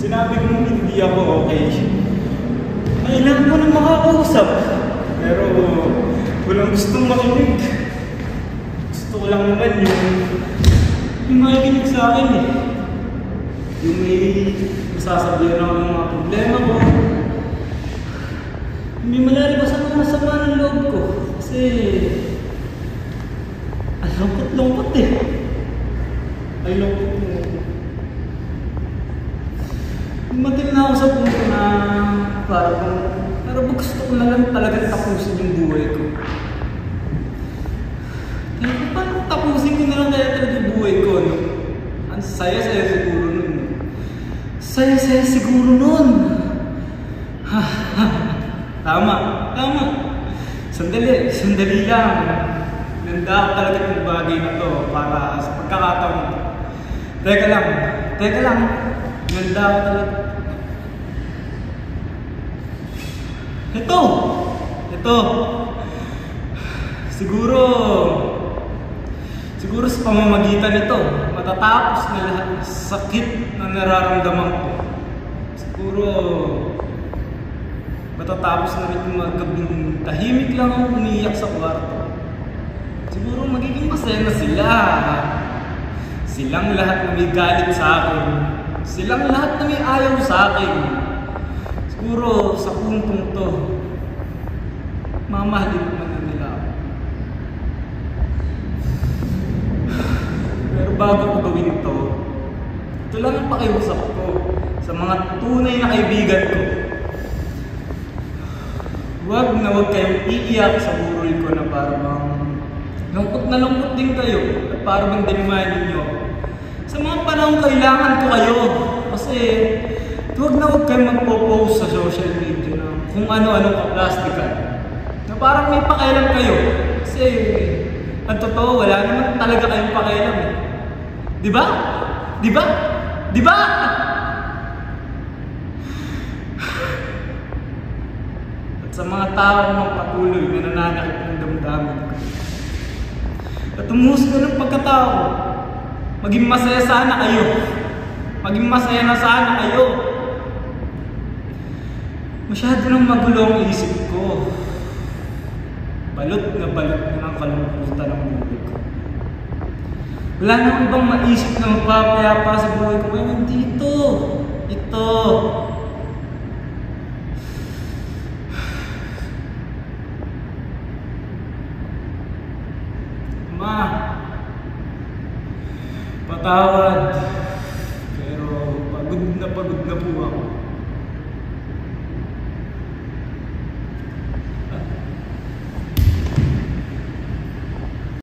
Sinabi ko hindi ako okay. Kailangan ko na makakausap. Pero walang gustong makinig. Gusto ko lang naman yung makikinig sa akin eh. Yung may masasabihan ako ng mga problema ko. Hindi malalabas ang mga sama ng loob ko. Kasi ang lungkot-lungkot eh. Ay lungkot mo. Dumating na ako sa punto na parang gusto ko na lang talaga tapusin yung buhay ko. Kaya paano tapusin ko na lang kaya talaga yung buhay ko, no? Ang saya-saya siguro nun. Saya-saya siguro nun. Tama. Sandali lang. Nanda ako talaga ng bagay na to para sa pagkakataon. Teka lang. Nanda ako talaga. Ito. Siguro sa pamamagitan nito, matatapos na lahat ng sakit na nararamdaman ko. Siguro matatapos na rin yung mga gabing tahimik lang ako umiiyak sa kwarto. Siguro magiging masaya na sila. Silang lahat na may galit sa akin. Silang lahat na may ayaw sa akin. Siguro sa puntong to, mamahalin naman na nila ako. Pero bago ko gawin ito lang ang pakiusap ko sa mga tunay na kaibigan ko. Huwag kayong iiyak sa burol ko na parang lungkot na lungkot din kayo at parang dinimayan ninyo. Sa mga panahon kailangan ko kayo kasi huwag kayong magpo-post sa social media na kung ano-ano ka-plastikan na parang may pakialam kayo kasi ang totoo wala naman talaga kayong pakialam eh. Diba? At sa mga taong patuloy na nananakit ng damdamin ko at umusga ng pagkatao, maging masaya sana kayo. Maging masaya na sana kayo. Masyado nang magulo ang isip ko. Balot na ng kalungkutan ng buhay ko. Wala nang ibang maisip na magpapayapa sa buhay ko. Kaya nandito. Ito. Ma. Patawad.